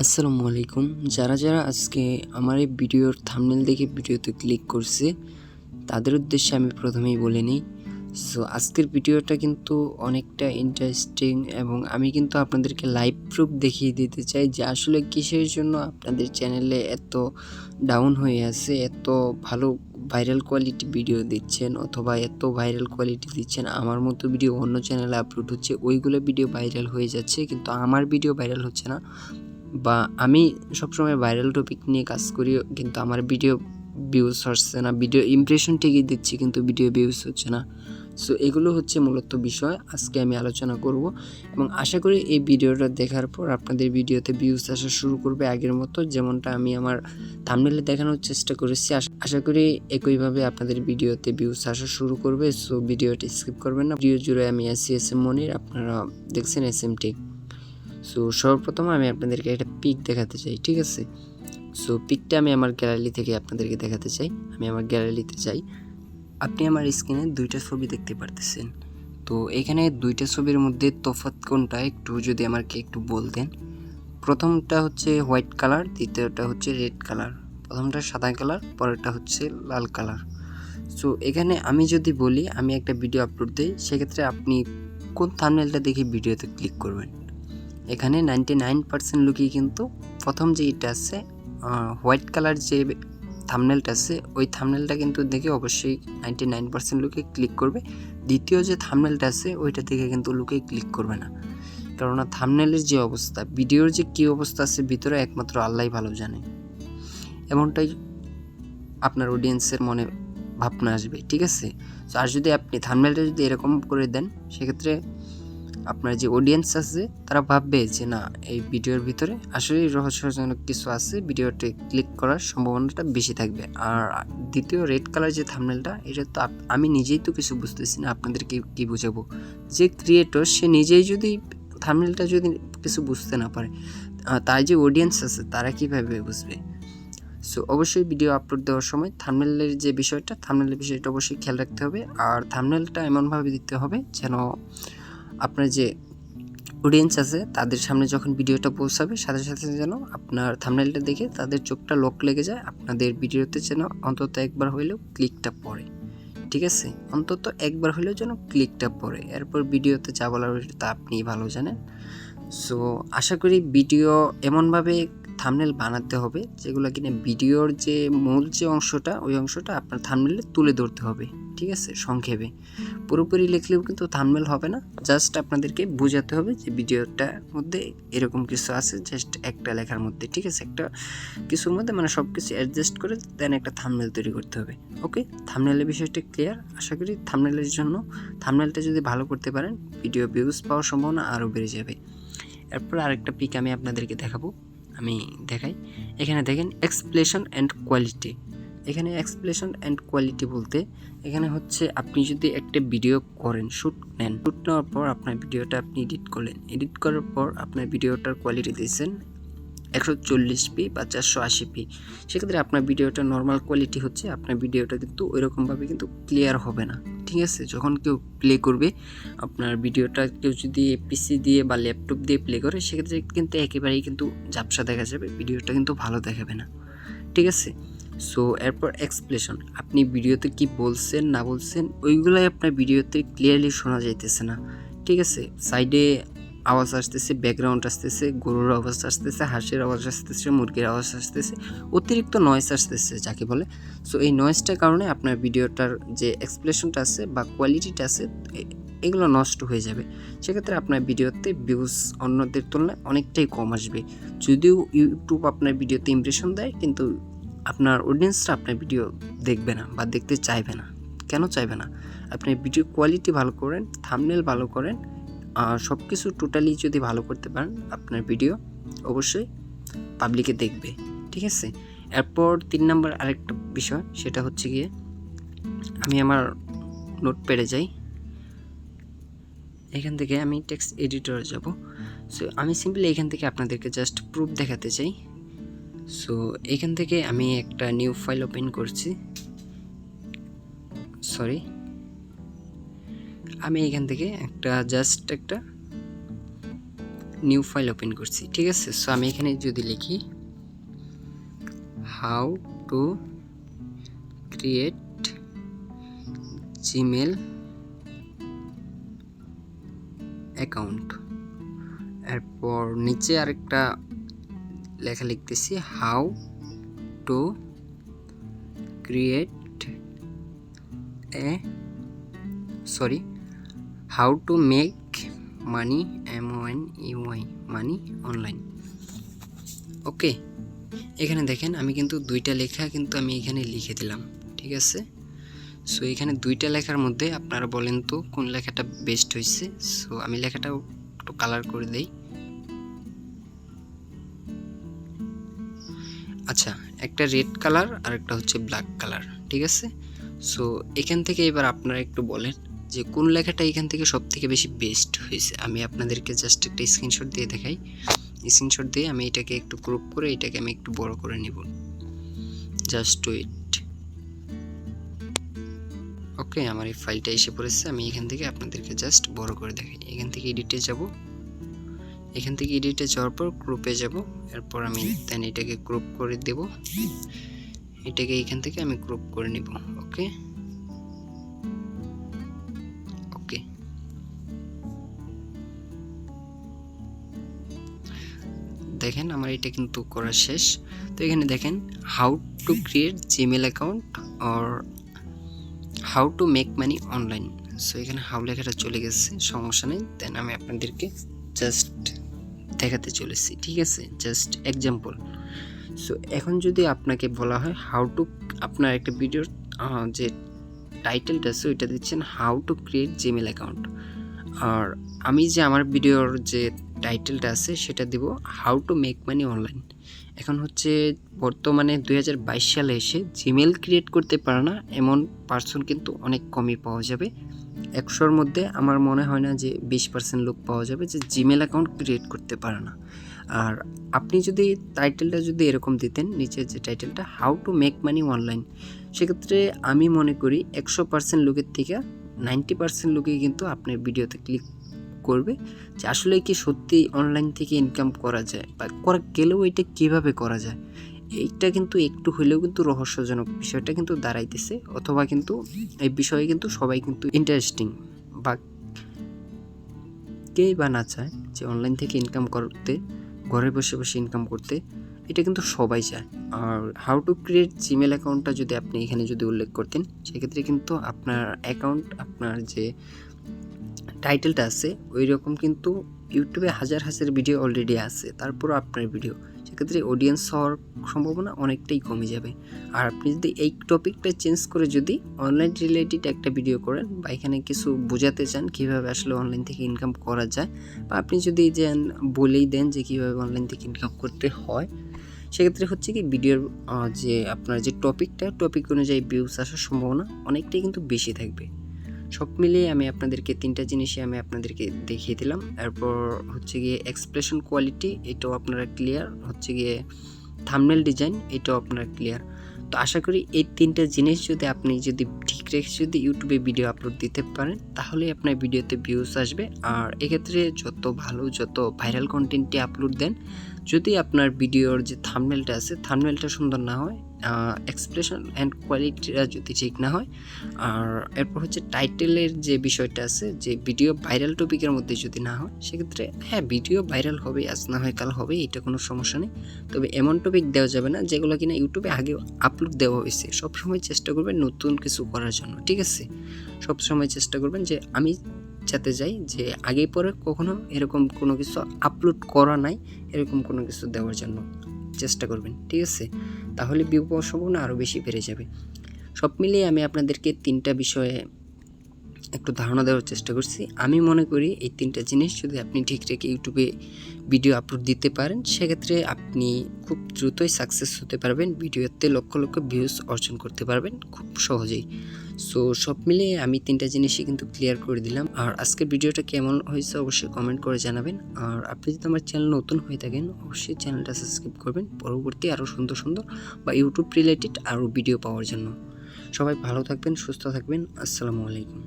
আসসালামু আলাইকুম। যারা আজকে আমার এই ভিডিওর থাম্বনেল দেখে ভিডিওতে ক্লিক করছে তাদের উদ্দেশ্যে আমি প্রথমেই বলে নিই। সো আজকের ভিডিওটা কিন্তু অনেকটা ইন্টারেস্টিং এবং আমি কিন্তু আপনাদেরকে লাইভ প্রুফ দেখিয়ে দিতে চাই যে আসলে কিসের জন্য আপনাদের চ্যানেলে এত ডাউন হয়ে আছে, এত ভালো ভাইরাল কোয়ালিটি ভিডিও দিচ্ছেন অথবা এত ভাইরাল কোয়ালিটি দিচ্ছেন। আমার মতো ভিডিও অন্য চ্যানেলে আপলোড হচ্ছে, ওইগুলো ভিডিও ভাইরাল হয়ে যাচ্ছে কিন্তু আমার ভিডিও ভাইরাল হচ্ছে না। বা আমি সবসময় ভাইরাল টপিক নিয়ে কাজ করি কিন্তু আমার ভিডিও ভিউজ হচ্ছে না, ভিডিও ইমপ্রেশন ঠিকই দিচ্ছি কিন্তু ভিডিও ভিউজ হচ্ছে না। সো এগুলো হচ্ছে মূলত বিষয় আজকে আমি আলোচনা করব এবং আশা করি এই ভিডিওটা দেখার পর আপনাদের ভিডিওতে ভিউজ আসা শুরু করবে আগের মতো, যেমনটা আমি আমার থাম্বনেলে দেখানোর চেষ্টা করেছি। আশা করি একইভাবে আপনাদের ভিডিওতে ভিউজ আসা শুরু করবে। সো ভিডিওটি স্কিপ করবেন না। ভিডিও জুড়ে আমি আছি এসএম মনির, আপনারা দেখছেন এসএম টেক। সো সর্বপ্রথম আমি আপনাদেরকে একটা পিক দেখাতে চাই, ঠিক আছে? সো পিকটা আমি আমার গ্যালারি থেকে আপনাদেরকে দেখাতে চাই। আমি আমার গ্যালারিতে যাই। আপনি আমার স্ক্রিনে দুইটা ছবি দেখতে পারতেছেন। তো এখানে দুইটা ছবির মধ্যে তফাৎ কোনটা একটু যদি আমাকে একটু বলতেন। প্রথমটা হচ্ছে হোয়াইট কালার, দ্বিতীয়টা হচ্ছে রেড কালার। প্রথমটা সাদা কালার, পরেরটা হচ্ছে লাল কালার। সো এখানে আমি যদি বলি আমি একটা ভিডিও আপলোড দিই, সেক্ষেত্রে আপনি কোন থাম্বনেলটা দেখে ভিডিওতে ক্লিক করবেন? এখানে 99% লোকই কিন্তু প্রথম যে এটা আছে হোয়াইট কালার যে থাম্বনেলটা আছে ওই থাম্বনেলটা কিন্তু দেখে অবশ্যই 99% লোকে ক্লিক করবে। দ্বিতীয় যে থাম্বনেলটা আছে ওইটা দেখে কিন্তু লোকে ক্লিক করবে না, কেননা থাম্বনেলের যে অবস্থা, ভিডিওর যে কী অবস্থা আছে ভিতরে একমাত্র আল্লাহই ভালো জানে। এমনটাই আপনার অডিয়েন্সের মনে ভাবনা আসবে, ঠিক আছে? তো আর যদি আপনি থাম্বনেলটা যদি এরকম করে দেন, সেক্ষেত্রে আপনার যে অডিয়েন্স আছে তারা ভাববে যে না, এই ভিডিওর ভিতরে আসলেই রহস্যজনক কিছু আছে, ভিডিওতে ক্লিক করার সম্ভাবনাটা বেশি থাকবে। আর দ্বিতীয় রেড কালার যে থাম্বনেলটা, এটা তো আমি নিজেই তো কিছু বুঝতেছি না, আপনাদেরকে কি বোঝাবো? যে ক্রিয়েটর সে নিজেই যদি থাম্বনেলটা যদি কিছু বুঝতে না পারে, তার যে অডিয়েন্স আছে তারা কীভাবে বুঝবে? সো অবশ্যই ভিডিও আপলোড দেওয়ার সময় থাম্বনেলের যে বিষয়টা, থাম্বনেলের বিষয়টা অবশ্যই খেয়াল রাখতে হবে। আর থাম্বনেলটা এমনভাবে দিতে হবে যেন আপনার যে অডিয়েন্স আছে তাদের সামনে যখন ভিডিওটা পৌঁছাবে সাথে সাথে যেন আপনার থাম্বনেলটা দেখে তাদের চোখটা লক লেগে যায়, আপনাদের ভিডিওতে যেন অন্তত একবার হইলেও ক্লিকটা পড়ে, ঠিক আছে? অন্তত একবার হইলেও যেন ক্লিকটা পড়ে। এরপর ভিডিওতে যা বলার তা আপনিই ভালো জানেন। সো আশা করি ভিডিও এমনভাবে থাম্বনেল বানাতে হবে যেগুলো কিনা ভিডিওর যে মূল যে অংশটা ওই অংশটা আপনার থাম্বনেলে তুলে ধরতে হবে, ঠিক আছে? সংক্ষেপে পুরোপুরি লিখলেও কিন্তু থাম্বনেল হবে না, জাস্ট আপনাদেরকে বোঝাতে হবে যে ভিডিওটার মধ্যে এরকম কিছু আছে, জাস্ট একটা লেখার মধ্যে, ঠিক আছে? একটা কিছুর মধ্যে মানে সব কিছু অ্যাডজাস্ট করে দেন একটা থাম্বনেল তৈরি করতে হবে। ওকে, থাম্বনেলের বিষয়টা ক্লিয়ার? আশা করি থাম্বনেলের জন্য থাম্বনেলটা যদি ভালো করতে পারেন ভিডিও ভিউজ পাওয়ার সম্ভাবনা আরও বেড়ে যাবে। এরপর আরেকটা পিক আমি আপনাদেরকে দেখাবো, আমি দেখাই। এখানে দেখেন এক্সপ্লেশন অ্যান্ড কোয়ালিটি। এখানে এক্সপ্লেশন অ্যান্ড কোয়ালিটি বলতে এখানে হচ্ছে আপনি যদি একটা ভিডিও করেন, শ্যুট নেওয়ার পর আপনার ভিডিওটা আপনি এডিট করলেন, এডিট করার পর আপনার ভিডিওটার কোয়ালিটি দিয়েছেন 140p বা 480p, সেক্ষেত্রে আপনার ভিডিওটা নর্মাল কোয়ালিটি হচ্ছে, আপনার ভিডিওটা কিন্তু ওইরকমভাবে কিন্তু ক্লিয়ার হবে না, ঠিক আছে? যখন কেউ প্লে করবে আপনার ভিডিওটা, কেউ যদি পিসি দিয়ে বা ল্যাপটপ দিয়ে প্লে করে সেক্ষেত্রে কিন্তু একেবারেই কিন্তু ঝাপসা দেখা যাবে, ভিডিওটা কিন্তু ভালো দেখাবে না, ঠিক আছে? সো এরপর এক্সপ্লেশন, আপনি ভিডিওতে কি বলছেন না বলছেন ওইগুলাই আপনার ভিডিওতে ক্লিয়ারলি শোনা যাইতেছে না, ঠিক আছে? সাইডে আওয়াজ আসতেছে, ব্যাকগ্রাউন্ড আসতেছে, গরুর আওয়াজ আসতেছে, হাঁসের আওয়াজ আসতেছে, মুরগির আওয়াজ আসতেছে, অতিরিক্ত নয়েজ আসতেছে যাকে বলে। সো এই নয়েজটার কারণে আপনার ভিডিওটার যে এক্সপ্লেশনটা আছে বা কোয়ালিটিটা আছে এগুলো নষ্ট হয়ে যাবে। সেক্ষেত্রে আপনার ভিডিওতে ভিউজ অন্যদের তুলনায় অনেকটাই কম আসবে। যদিও ইউটিউব আপনার ভিডিওতে ইমপ্রেশন দেয় কিন্তু আপনার অডিয়েন্সরা আপনার ভিডিও দেখবে না বা দেখতে চাইবে না। কেন চাইবে না? আপনি ভিডিও কোয়ালিটি ভালো করেন, থাম্বনেল ভালো করেন, সব কিছু টোটালি যদি ভালো করতে পারেন আপনার ভিডিও অবশ্যই পাবলিকে দেখবে, ঠিক আছে? এরপর 3 নম্বর আরেকটা বিষয়, সেটা হচ্ছে গিয়ে আমি আমার নোটপ্যাডে যাই, এখান থেকে আমি টেক্সট এডিটরে যাব। সো আমি সিম্পলি এখান থেকে আপনাদেরকে জাস্ট প্রুফ দেখাতে চাই। সো এখান থেকে আমি একটা নিউ ফাইল ওপেন করছি, সরি, আমি এখান থেকে একটা নিউ ফাইল ওপেন করছি, ঠিক আছে। সো আমি এখানে যদি লিখি how to create Gmail account, এরপর নিচে আরেকটা লেখা লিখতেছি how to create how to make money MONEY money online. Okay, এখানে দেখেন আমি কিন্তু দুইটা লেখা কিন্তু আমি এখানে লিখে দিলাম, ঠিক আছে। সো এখানে দুইটা লেখার মধ্যে আপনারা বলেন তো কোন লেখাটা বেস্ট হয়েছে। সো আমি লেখাটা একটু কালার করে দেই। আচ্ছা, একটা রেড কালার আর একটা হচ্ছে ব্ল্যাক কালার, ঠিক আছে। সো এখান থেকে এবার আপনারা একটু বলেন যে কোন লেখাটা এখান থেকে সব থেকে বেশি বেস্ট হয়েছে। আমি আপনাদেরকে জাস্ট একটা স্ক্রিনশট দিয়ে দেখাই। স্ক্রিনশট দিয়ে আমি এটাকে একটু ক্রপ করে এটাকে আমি একটু বড় করে নিব, জাস্ট ওয়েট। ওকে, আমার এই ফাইলটা এসে পড়েছে। আমি এখান থেকে আপনাদেরকে জাস্ট বড় করে দেখাই। এখান থেকে এডিটে যাব, এখান থেকে এডিটে যাওয়ার পর ক্রপে যাব, এরপর আমি দেন এটাকে ক্রপ করে দেব, এটাকে এখান থেকে আমি ক্রপ করে নিব। ওকে ওকে, দেখেন আমার এটা কিন্তু করা শেষ। তো এখানে দেখেন how to create Gmail account or how to make money online. So এখানে হাউ লেখাটা চলে গেছে, সমস্যা নেই। দেন আমি আপনাদেরকে জাস্ট দেখাতে চলেছি, ঠিক আছে, জাস্ট এক্সাম্পল। সো এখন যদি আপনাকে বলা হয় হাউ টু, আপনার একটা ভিডিওর যে টাইটেলটা আছে ওইটা দিচ্ছেন how to create Gmail account, আর আমি যে আমার ভিডিওর যে টাইটেলটা আছে সেটা দিব how to make money online. এখন হচ্ছে বর্তমানে 2022 সালে এসে জিমেল ক্রিয়েট করতে পারে না এমন পার্সন কিন্তু অনেক কমই পাওয়া যাবে। 100-র মধ্যে আমার মনে হয় না যে 20% লোক পাওয়া যাবে যে জিমেল অ্যাকাউন্ট ক্রিয়েট করতে পারে না। আর আপনি যদি টাইটেলটা যদি এরকম দিতেন, নিচের যে টাইটেলটা how to make money online, সেক্ষেত্রে আমি মনে করি 100% লোকের থেকে 90% লোকই কিন্তু আপনার ভিডিওতে ক্লিক করবে যে আসলে কি সত্যি অনলাইন থেকে ইনকাম করা যায় বা করা গেলেও এটা কিভাবে করা যায়। এইটা কিন্তু একটু হলেও কিন্তু রহস্যজনক বিষয়টা কিন্তু দাঁড়াইতেছে, অথবা কিন্তু এই বিষয়ে কিন্তু সবাই কিন্তু ইন্টারেস্টিং, বা কেই বা না চায় যে অনলাইন থেকে ইনকাম করতে, ঘরে বসে বসে ইনকাম করতে, এটা কিন্তু সবাই চায়। আর হাউ টু ক্রিয়েট জিমেল অ্যাকাউন্টটা যদি আপনি এখানে যদি উল্লেখ করতেন, সেক্ষেত্রে কিন্তু আপনার অ্যাকাউন্ট, আপনার যে টাইটেলটা আছে ওই রকম কিন্তু ইউটিউবে হাজার হাজার ভিডিও অলরেডি আছে, তারপরও আপনার ভিডিও, সেক্ষেত্রে অডিয়েন্স হওয়ার সম্ভাবনা অনেকটাই কমে যাবে। আর আপনি যদি এই টপিকটা চেঞ্জ করে যদি অনলাইন রিলেটেড একটা ভিডিও করেন বা এখানে কিছু বোঝাতে চান কীভাবে আসলে অনলাইন থেকে ইনকাম করা যায়, বা আপনি যদি যে বলেই দেন যে কীভাবে অনলাইন থেকে ইনকাম করতে হয়, সেক্ষেত্রে হচ্ছে কি ভিডিওর যে আপনার যে টপিক অনুযায়ী ভিউজ আসার সম্ভাবনা অনেকটাই কিন্তু বেশি থাকবে। সব মিলিয়ে আমি আপনাদেরকে তিনটা জিনিসই আমি আপনাদেরকে দেখিয়ে দিলাম। এরপর হচ্ছে গিয়ে এক্সপ্রেশন কোয়ালিটি, এটাও আপনারা ক্লিয়ার, হচ্ছে গিয়ে থাম্বনেল ডিজাইন, এটাও আপনারা ক্লিয়ার। তো আশা করি এই তিনটা জিনিস যদি আপনি যদি ঠিক রেখে যদি ইউটিউবে ভিডিও আপলোড দিতে পারেন, তাহলে আপনার ভিডিওতে ভিউজ আসবে। আর এক্ষেত্রে যত ভালো, যত ভাইরাল কন্টেন্টটি আপলোড দেন, যদি আপনার ভিডিওর যে থাম্বনেলটা আছে থাম্বনেলটা সুন্দর না হয়, এক্সপ্রেশন অ্যান্ড কোয়ালিটিটা যদি ঠিক না হয়, আর এরপর হচ্ছে টাইটেলের যে বিষয়টা আছে, যে ভিডিও ভাইরাল টপিকের মধ্যে যদি না হয়, সেক্ষেত্রে হ্যাঁ ভিডিও ভাইরাল হবে, আজ না হয় কাল হবে, এটা কোনো সমস্যা নেই। তবে এমন টপিক দেওয়া যাবে না যেগুলো কিনা ইউটিউবে আগে আপলোড দেওয়া হয়েছে। সবসময় চেষ্টা করবেন নতুন কিছু করার জন্য, ঠিক আছে। সবসময় চেষ্টা করবেন যে আমি যাতে যাই যে আগে পরে কখনো এরকম কোনো কিছু আপলোড করা নাই, এরকম কোনো কিছু দেওয়ার জন্য চেষ্টা করবেন, ঠিক আছে। তাহলে ভিউ পাওয়ার সম্ভাবনা আরও বেশি বেড়ে যাবে। সব মিলিয়ে আমি আপনাদেরকে তিনটা বিষয়ে একটু ধারণা দেওয়ার চেষ্টা করছি। আমি মনে করি এই তিনটা জিনিস যদি আপনি ঠিক রেখে ইউটিউবে ভিডিও আপলোড দিতে পারেন, সেক্ষেত্রে আপনি খুব দ্রুতই সাকসেস হতে পারবেন, ভিডিওতে লক্ষ লক্ষ ভিউজ অর্জন করতে পারবেন খুব সহজেই। সো সব মিলিয়ে আমি তিনটা জিনিসই কিন্তু ক্লিয়ার করে দিলাম। আর আজকের ভিডিওটা কেমন হয়েছে অবশ্যই কমেন্ট করে জানাবেন। আর আপনি যদি আমার চ্যানেল নতুন হয়ে থাকেন, অবশ্যই চ্যানেলটা সাবস্ক্রাইব করবেন পরবর্তী আরও সুন্দর সুন্দর বা ইউটিউব রিলেটেড আরও ভিডিও পাওয়ার জন্য। সবাই ভালো থাকবেন, সুস্থ থাকবেন। আসসালামু আলাইকুম।